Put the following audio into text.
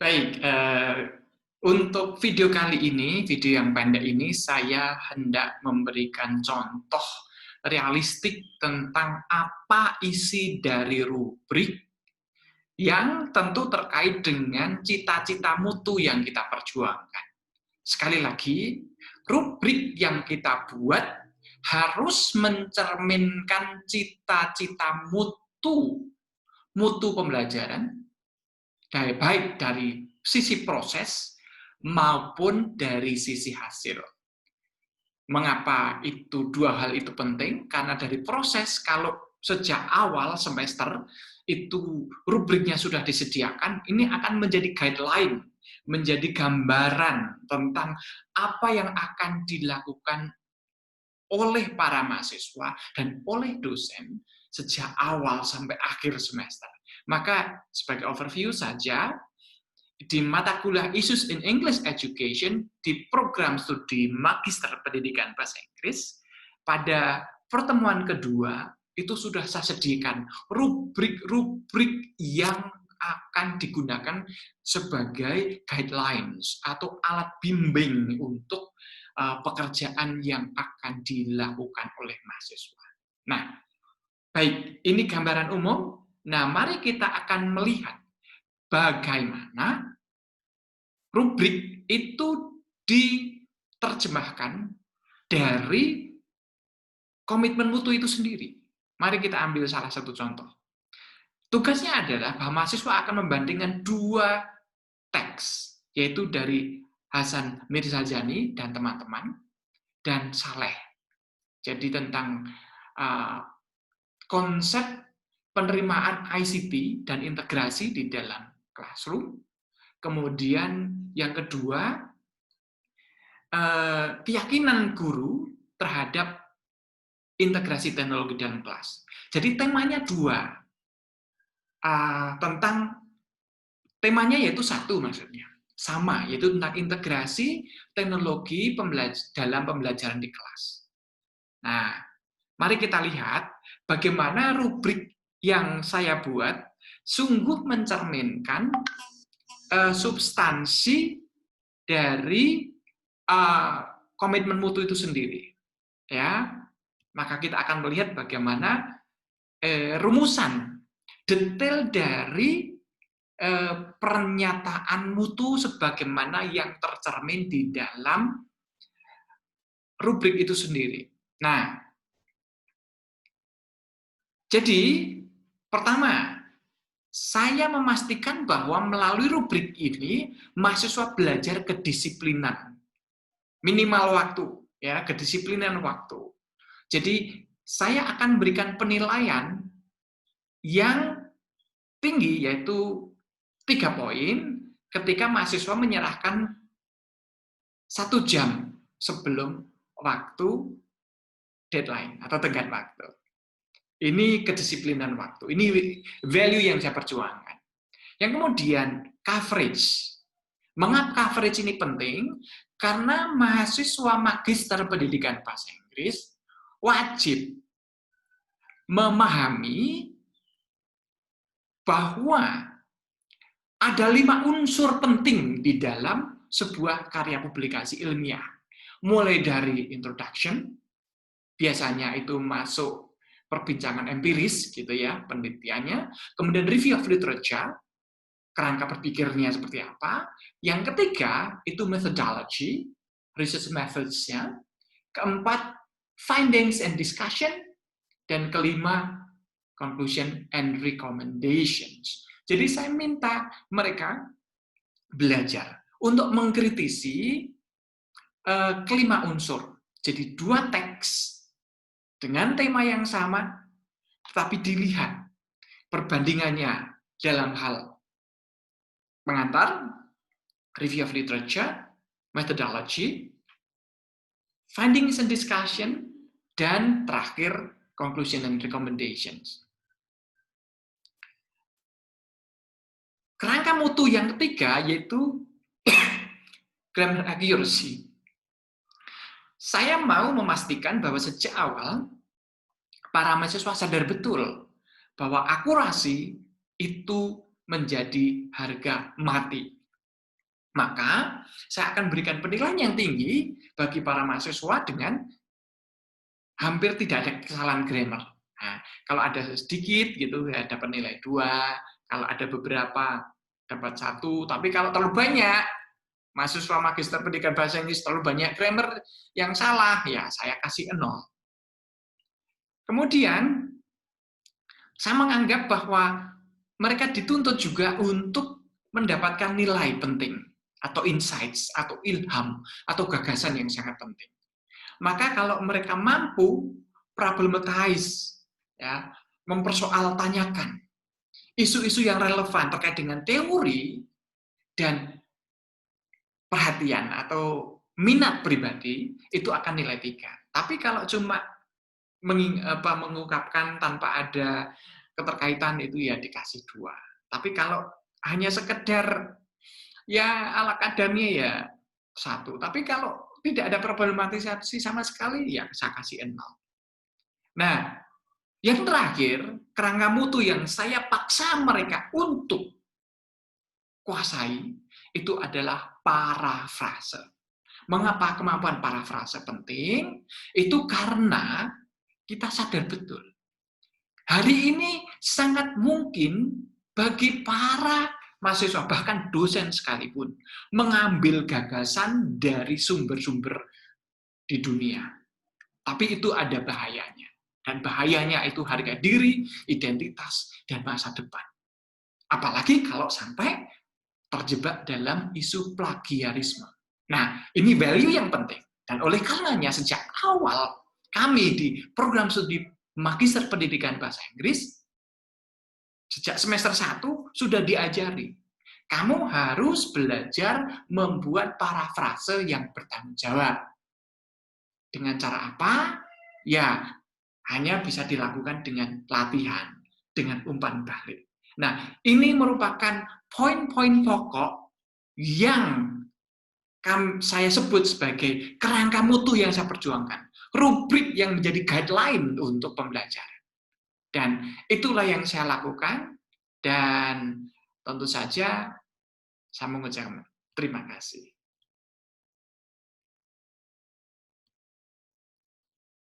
Baik, untuk video kali ini, video yang pendek ini, saya hendak memberikan contoh realistik tentang apa isi dari rubrik yang tentu terkait dengan cita-cita mutu yang kita perjuangkan. Sekali lagi, rubrik yang kita buat harus mencerminkan cita-cita mutu pembelajaran, baik dari sisi proses maupun dari sisi hasil. Mengapa itu dua hal itu penting? Karena dari proses, kalau sejak awal semester itu rubriknya sudah disediakan, ini akan menjadi guideline, menjadi gambaran tentang apa yang akan dilakukan oleh para mahasiswa dan oleh dosen sejak awal sampai akhir semester. Maka sebagai overview saja, di mata kuliah Issues in English Education di program studi Magister Pendidikan Bahasa Inggris, pada pertemuan kedua itu sudah saya sediakan rubrik-rubrik yang akan digunakan sebagai guidelines atau alat bimbing untuk pekerjaan yang akan dilakukan oleh mahasiswa. Nah, baik, ini gambaran umum. Nah, mari kita akan melihat bagaimana rubrik itu diterjemahkan dari komitmen mutu itu sendiri. Mari kita ambil salah satu contoh. Tugasnya adalah bahwa mahasiswa akan membandingkan dua teks, yaitu dari Hasan Mirzajani dan teman-teman, dan Saleh. Jadi tentang konsep penerimaan ICT dan integrasi di dalam classroom. Kemudian yang kedua, keyakinan guru terhadap integrasi teknologi dalam kelas. Jadi temanya dua, temanya yaitu satu maksudnya, sama, yaitu tentang integrasi teknologi dalam pembelajaran di kelas. Nah, mari kita lihat bagaimana rubrik yang saya buat sungguh mencerminkan substansi dari komitmen mutu itu sendiri. Ya, maka kita akan melihat bagaimana rumusan detail dari pernyataan mutu sebagaimana yang tercermin di dalam rubrik itu sendiri. Nah, jadi pertama, saya memastikan bahwa melalui rubrik ini mahasiswa belajar kedisiplinan, minimal waktu, ya, kedisiplinan waktu. Jadi saya akan berikan penilaian yang tinggi, yaitu 3 poin ketika mahasiswa menyerahkan 1 jam sebelum waktu deadline atau tenggat waktu. Ini kedisiplinan waktu, ini value yang saya perjuangkan. Yang kemudian coverage. Mengapa coverage ini penting? Karena mahasiswa Magister Pendidikan Bahasa Inggris wajib memahami bahwa ada 5 unsur penting di dalam sebuah karya publikasi ilmiah. Mulai dari introduction, biasanya itu masuk perbincangan empiris, gitu ya, penelitiannya. Kemudian review of literature, kerangka berpikirnya seperti apa. Yang ketiga, itu methodology, research methods-nya. Keempat, findings and discussion. Dan kelima, conclusion and recommendations. Jadi saya minta mereka belajar untuk mengkritisi kelima unsur. Jadi 2 teks dengan tema yang sama, tetapi dilihat perbandingannya dalam hal pengantar, review of literature, methodology, findings and discussion, dan terakhir conclusion and recommendations. Kerangka mutu yang ketiga yaitu grammar accuracy. Saya mau memastikan bahwa sejak awal para mahasiswa sadar betul bahwa akurasi itu menjadi harga mati. Maka saya akan berikan penilaian yang tinggi bagi para mahasiswa dengan hampir tidak ada kesalahan grammar. Nah, kalau ada sedikit gitu ya dapat nilai 2, kalau ada beberapa dapat 1, tapi kalau terlalu banyak mahasiswa magister pendidikan bahasa Inggris terlalu banyak grammar yang salah, ya saya kasih 0. Kemudian saya menganggap bahwa mereka dituntut juga untuk mendapatkan nilai penting atau insights atau ilham atau gagasan yang sangat penting. Maka kalau mereka mampu problematize, ya, mempersoaltanyakan isu-isu yang relevan terkait dengan teori dan perhatian atau minat pribadi, itu akan nilai 3. Tapi kalau cuma mengungkapkan tanpa ada keterkaitan itu ya dikasih 2. Tapi kalau hanya sekedar ya ala kadarnya ya 1. Tapi kalau tidak ada problematisasi sama sekali ya saya kasih 0. Nah, yang terakhir, kerangka mutu yang saya paksa mereka untuk kuasai itu adalah parafrase. Mengapa kemampuan parafrase penting? Itu karena kita sadar betul. Hari ini sangat mungkin bagi para mahasiswa, bahkan dosen sekalipun, mengambil gagasan dari sumber-sumber di dunia. Tapi itu ada bahayanya. Dan bahayanya itu harga diri, identitas, dan masa depan. Apalagi kalau sampai terjebak dalam isu plagiarisme. Nah, ini value yang penting. Dan oleh karenanya sejak awal kami di program studi Magister Pendidikan Bahasa Inggris, sejak semester 1 sudah diajari. Kamu harus belajar membuat parafrase yang bertanggung jawab. Dengan cara apa? Ya, hanya bisa dilakukan dengan latihan, dengan umpan balik. Nah, ini merupakan poin-poin pokok yang saya sebut sebagai kerangka mutu yang saya perjuangkan. Rubrik yang menjadi guideline untuk pembelajaran. Dan itulah yang saya lakukan, dan tentu saja saya mengucapkan terima kasih.